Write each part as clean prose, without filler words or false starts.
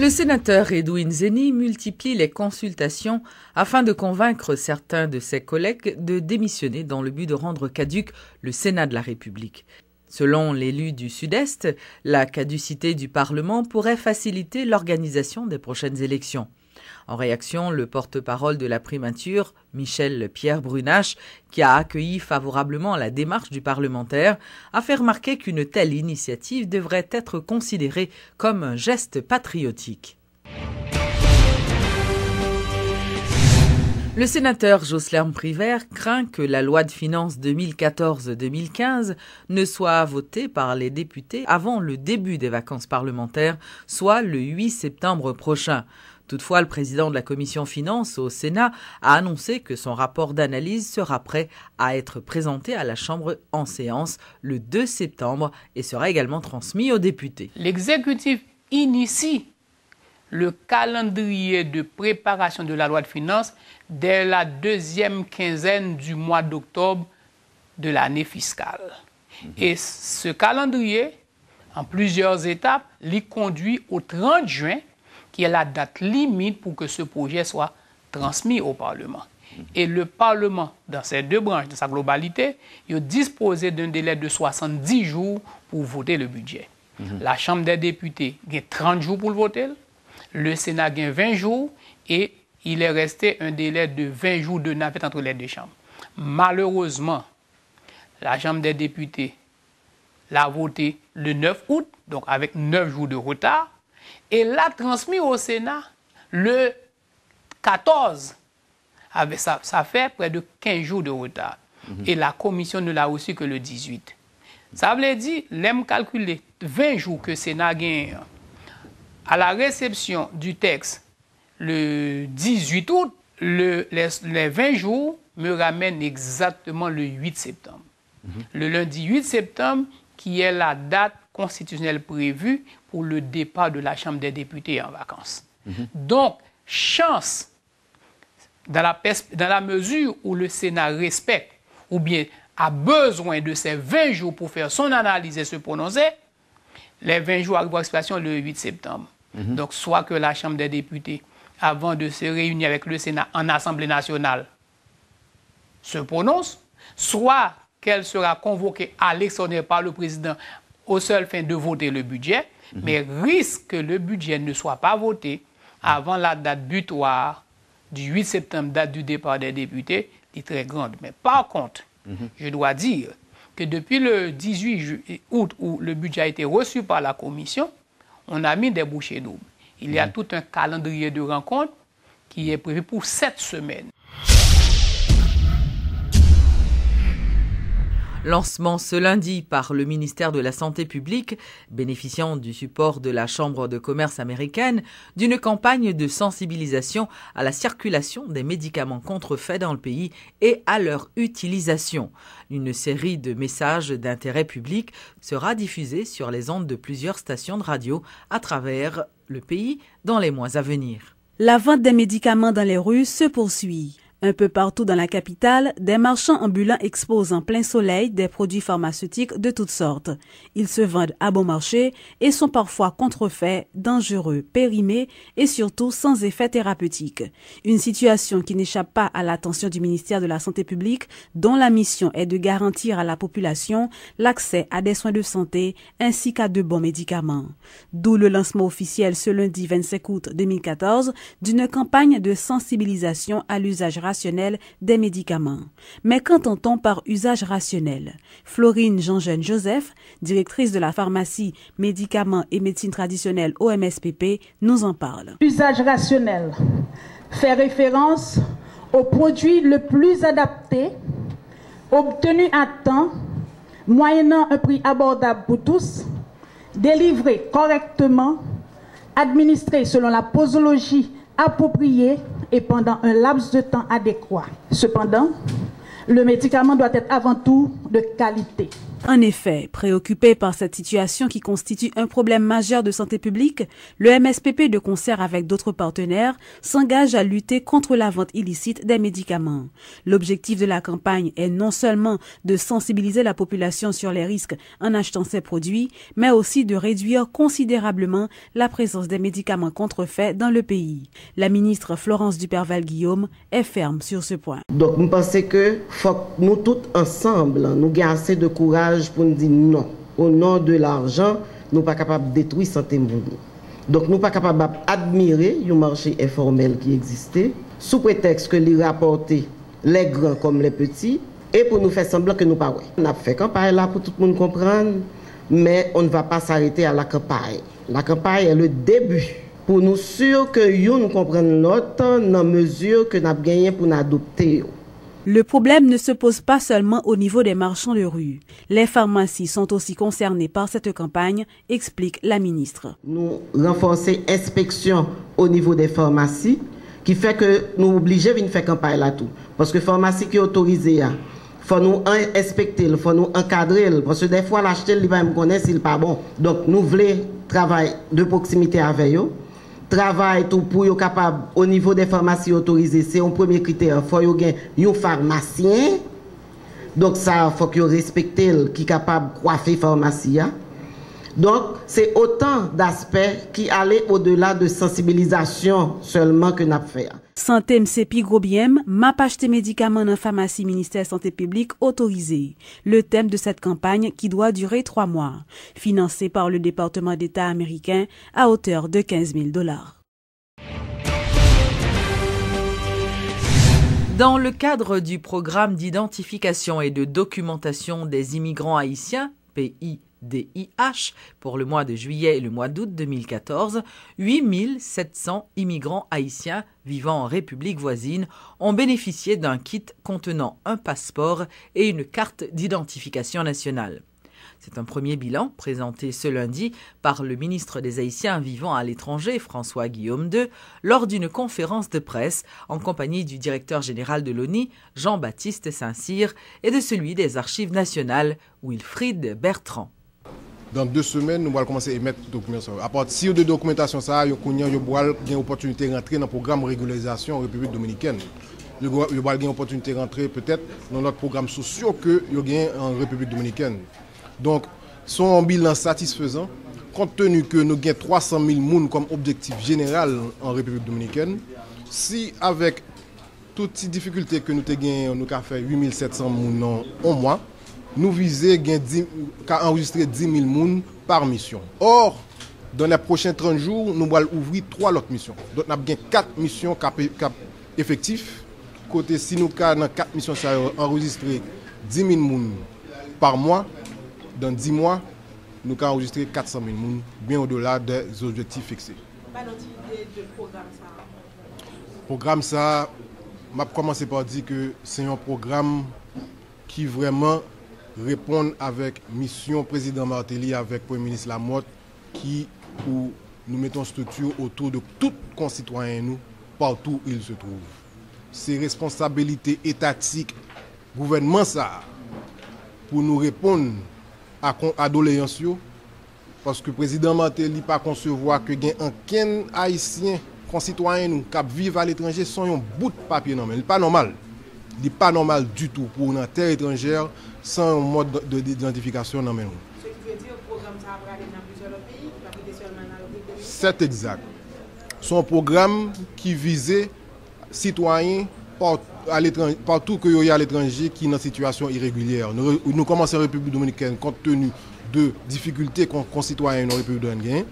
Le sénateur Edwin Zeni multiplie les consultations afin de convaincre certains de ses collègues de démissionner dans le but de rendre caduc le Sénat de la République. Selon l'élu du Sud-Est, la caducité du Parlement pourrait faciliter l'organisation des prochaines élections. En réaction, le porte-parole de la primature, Michel Pierre Brunache, qui a accueilli favorablement la démarche du parlementaire, a fait remarquer qu'une telle initiative devrait être considérée comme un geste patriotique. Le sénateur Jocelyn Privert craint que la loi de finances 2014-2015 ne soit votée par les députés avant le début des vacances parlementaires, soit le 8 septembre prochain. Toutefois, le président de la commission finances au Sénat a annoncé que son rapport d'analyse sera prêt à être présenté à la Chambre en séance le 2 septembre et sera également transmis aux députés. L'exécutif initie le calendrier de préparation de la loi de finances dès la deuxième quinzaine du mois d'octobre de l'année fiscale. Et ce calendrier, en plusieurs étapes, l'y conduit au 30 juin, qui est la date limite pour que ce projet soit transmis au Parlement. Et le Parlement, dans ces deux branches, dans sa globalité, il est disposé d'un délai de 70 jours pour voter le budget. La Chambre des députés a 30 jours pour le voter, le Sénat a 20 jours et il est resté un délai de 20 jours de navette entre les deux chambres. Malheureusement, la Chambre des députés l'a voté le 9 août, donc avec 9 jours de retard, et l'a transmis au Sénat le 14. Ça fait près de 15 jours de retard. Et la commission ne l'a reçu que le 18. Ça veut dire, l'aime calculer 20 jours que le Sénat gagne à la réception du texte le 18 août, les 20 jours me ramènent exactement le 8 septembre. Le lundi 8 septembre, qui est la date constitutionnelle prévue pour le départ de la Chambre des députés en vacances. Donc, chance, dans la mesure où le Sénat respecte ou bien a besoin de ces 20 jours pour faire son analyse et se prononcer, les 20 jours arrivent à expiration le 8 septembre. Donc, soit que la Chambre des députés, avant de se réunir avec le Sénat en Assemblée nationale, se prononce, soit qu'elle sera convoquée à l'extraordinaire par le président au seul fin de voter le budget, mais risque que le budget ne soit pas voté avant la date butoir du 8 septembre, date du départ des députés, est très grande. Mais par contre, je dois dire que depuis le 18 août, où le budget a été reçu par la commission, on a mis des bouchées doubles. Il y a tout un calendrier de rencontres qui est prévu pour 7 semaines. Lancement ce lundi par le ministère de la Santé publique, bénéficiant du support de la Chambre de commerce américaine, d'une campagne de sensibilisation à la circulation des médicaments contrefaits dans le pays et à leur utilisation. Une série de messages d'intérêt public sera diffusée sur les ondes de plusieurs stations de radio à travers le pays dans les mois à venir. La vente des médicaments dans les rues se poursuit. Un peu partout dans la capitale, des marchands ambulants exposent en plein soleil des produits pharmaceutiques de toutes sortes. Ils se vendent à bon marché et sont parfois contrefaits, dangereux, périmés et surtout sans effet thérapeutique. Une situation qui n'échappe pas à l'attention du ministère de la Santé publique, dont la mission est de garantir à la population l'accès à des soins de santé ainsi qu'à de bons médicaments. D'où le lancement officiel ce lundi 25 août 2014 d'une campagne de sensibilisation à l'usage rationnel des médicaments. Mais qu'entend-on par usage rationnel? Florine Jean-Jeune Joseph, directrice de la pharmacie médicaments et médecine traditionnelle au MSPP, nous en parle. Usage rationnel fait référence au produit le plus adapté, obtenu à temps, moyennant un prix abordable pour tous, délivré correctement, administré selon la posologie appropriée et pendant un laps de temps adéquat. Cependant, le médicament doit être avant tout de qualité. En effet, préoccupé par cette situation qui constitue un problème majeur de santé publique, le MSPP, de concert avec d'autres partenaires, s'engage à lutter contre la vente illicite des médicaments. L'objectif de la campagne est non seulement de sensibiliser la population sur les risques en achetant ces produits, mais aussi de réduire considérablement la présence des médicaments contrefaits dans le pays. La ministre Florence Duperval-Guillaume est ferme sur ce point. Donc, nous pensons que faut que nous tous ensemble, nous ayons assez de courage pour nous dire non. Au nom de l'argent, nous ne sommes pas capables de détruire la santé mondiale. Donc, nous ne sommes pas capables d'admirer le marché informel qui existait, sous prétexte que les rapporter les grands comme les petits, et pour nous faire semblant que nous ne pas. On a fait campagne là pour tout le monde comprendre, mais on ne va pas s'arrêter à la campagne. La campagne est le début. Pour nous sûr que nous comprenons l'autre dans la mesure que nous avons gagné pour nous adopter. Le problème ne se pose pas seulement au niveau des marchands de rue. Les pharmacies sont aussi concernées par cette campagne, explique la ministre. Nous renforçons l'inspection au niveau des pharmacies, qui fait que nous sommes obligés de faire campagne là tout. Parce que les pharmacies qui sont autorisées, il faut nous inspecter, il faut nous encadrer, parce que des fois l'acheter, il va me connaître s'il n'est pas bon. Donc nous voulons travailler de proximité avec eux. Travail tout pour être capable au niveau des pharmacies autorisées, c'est un premier critère. Il faut qu'il y ait un pharmacien. Donc ça, il faut qu'il respecte qui est capable de coiffer la pharmacie. Donc c'est autant d'aspects qui allaient au-delà de sensibilisation seulement que nous avons fait. Santé MCP Grobiem m'a acheté médicaments dans la pharmacie ministère Santé publique autorisée. Le thème de cette campagne qui doit durer 3 mois, financée par le département d'État américain à hauteur de 15 000 $. Dans le cadre du programme d'identification et de documentation des immigrants haïtiens, PIDIH, pour le mois de juillet et le mois d'août 2014, 8 700 immigrants haïtiens vivant en République voisine ont bénéficié d'un kit contenant un passeport et une carte d'identification nationale. C'est un premier bilan présenté ce lundi par le ministre des Haïtiens vivant à l'étranger, François-Guillaume II, lors d'une conférence de presse en compagnie du directeur général de l'ONU, Jean-Baptiste Saint-Cyr, et de celui des Archives nationales, Wilfried Bertrand. Dans 2 semaines, nous allons commencer à émettre des documents. À partir de documentation, nous allons avoir l'opportunité de rentrer dans le programme de régularisation en République dominicaine. Nous allons avoir l'opportunité de rentrer peut-être dans notre programme social que nous avons en République dominicaine. Donc, son bilan satisfaisant, compte tenu que nous avons 300 000 personnes comme objectif général en République dominicaine. Si avec toutes les difficultés que nous avons, nous avons fait 8 700 personnes en mois, nous visons à enregistrer 10 000 personnes par mission. Or, dans les prochains 30 jours, nous allons ouvrir 3 autres missions. Donc, nous avons 4 missions effectives. Côté, si nous avons dans 4 missions, ça enregistrer 10 000 personnes par mois, dans 10 mois, nous avons enregistré 400 000 personnes, bien au-delà des objectifs fixés. Pas d'autre idée de programme ça? Programme ça, je vais commencer par dire que c'est un programme qui vraiment répond avec mission président Martelly avec Premier ministre Lamotte où nous mettons structure autour de tous concitoyens nous partout où ils se trouvent. C'est responsabilité étatique gouvernement ça pour nous répondre à doléances parce que le président Martelly n'a pas concevoir que aucun haïtien concitoyen nous qui vivent à l'étranger sont un bout de papier non mais c'est pas normal. Il n'est pas normal du tout pour une terre étrangère sans un mode d'identification dans nous. Ce qui veut dire que le programme ça va aller dans plusieurs pays, pas seulement dans le pays. C'est exact. C'est un programme qui visait citoyens partout que y a à l'étranger qui sont en situation irrégulière. Nous commençons en République dominicaine compte tenu de difficultés qu'ont concitoyens en République dominicaine,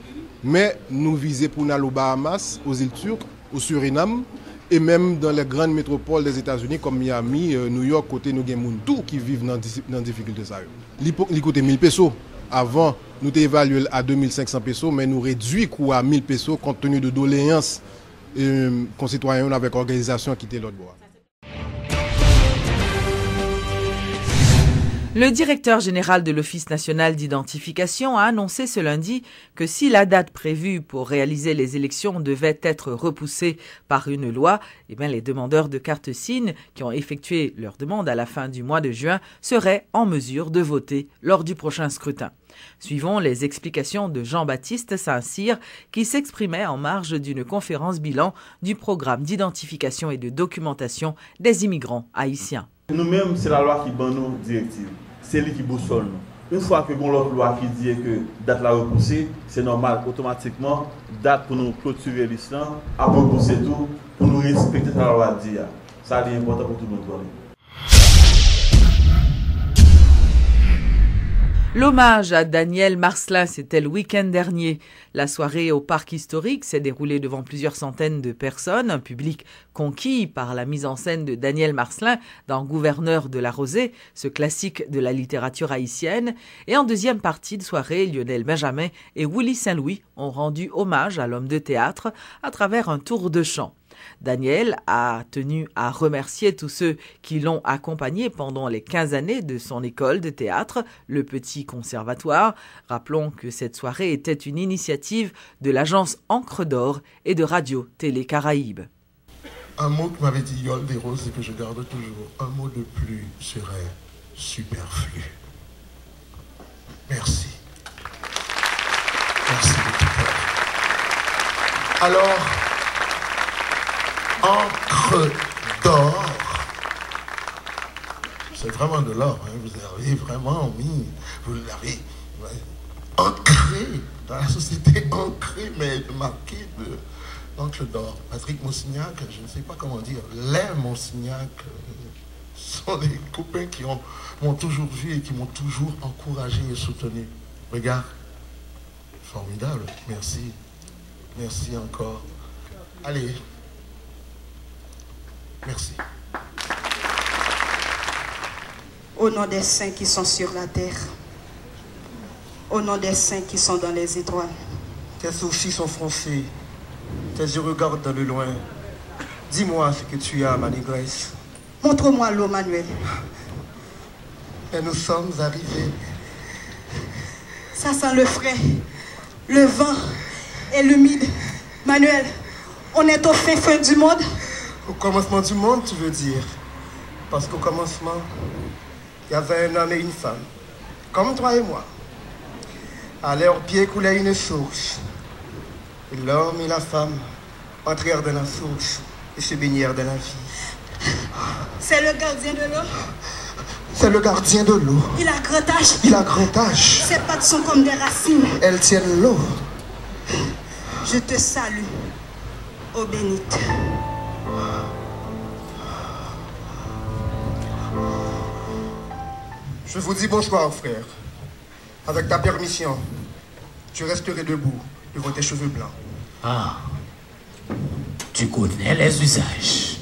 mais nous visons pour aller aux Bahamas, aux îles Turques, au Suriname et même dans les grandes métropoles des États-Unis comme Miami, New York, côté nous avons tout qui vivent dans difficultés ça. Il coûte 1000 pesos. Avant, nous avons évalué à 2500 pesos, mais nous réduisons à 1000 pesos compte tenu de doléances concitoyens avec l'organisation qui était l'autre bois. Le directeur général de l'Office national d'identification a annoncé ce lundi que si la date prévue pour réaliser les élections devait être repoussée par une loi, les demandeurs de carte SIN qui ont effectué leur demande à la fin du mois de juin seraient en mesure de voter lors du prochain scrutin. Suivons les explications de Jean-Baptiste Saint-Cyr qui s'exprimait en marge d'une conférence bilan du programme d'identification et de documentation des immigrants haïtiens. Nous-mêmes, c'est la loi qui donne nos directives. C'est lui qui boussole nous. Une fois que l'autre loi qui dit que date la repoussée, c'est normal, automatiquement, date pour nous clôturer l'islam, à repousser tout, pour nous respecter la loi dit. Ça, c'est important pour tout le monde. L'hommage à Daniel Marcelin, c'était le week-end dernier. La soirée au parc historique s'est déroulée devant plusieurs centaines de personnes, un public conquis par la mise en scène de Daniel Marcelin dans Gouverneur de la Rosée, ce classique de la littérature haïtienne. Et en deuxième partie de soirée, Lionel Benjamin et Willy Saint-Louis ont rendu hommage à l'homme de théâtre à travers un tour de chant. Daniel a tenu à remercier tous ceux qui l'ont accompagné pendant les 15 années de son école de théâtre, le Petit Conservatoire. Rappelons que cette soirée était une initiative de l'agence Encre d'Or et de Radio-Télé Caraïbes. Un mot que m'avait dit Yol Desroses et que je garde toujours, un mot de plus serait superflu. Merci. Merci de tout cœur. Alors, Encre d'Or, c'est vraiment de l'or, hein? Vous avez vraiment mis, vous l'avez ancré dans la société, ancré, mais marqué d'encre d'or. Patrick Monsignac, je ne sais pas comment dire, les Monsignac sont des copains qui m'ont toujours vu et qui m'ont toujours encouragé et soutenu. Regarde, formidable, merci, merci encore. Allez. Merci. Au nom des saints qui sont sur la terre, au nom des saints qui sont dans les étoiles. Tes sourcils sont froncés, tes yeux regardent dans le loin. Dis-moi ce que tu as, ma négresse. Montre-moi l'eau, Manuel. Et nous sommes arrivés. Ça sent le frais, le vent et l'humide. Manuel, on est au fin du monde. Au commencement du monde, tu veux dire? Parce qu'au commencement, il y avait un homme et une femme, comme toi et moi. À leurs pieds coulait une source. Et l'homme et la femme entrèrent dans la source et se baignèrent dans la vie. C'est le gardien de l'eau. C'est le gardien de l'eau. Il a grand âge. Il a grand âge. Ses pattes sont comme des racines. Elles tiennent l'eau. Je te salue, ô bénite. Je vous dis bonsoir, frère. Avec ta permission, je resterai debout devant tes cheveux blancs. Ah, tu connais les usages.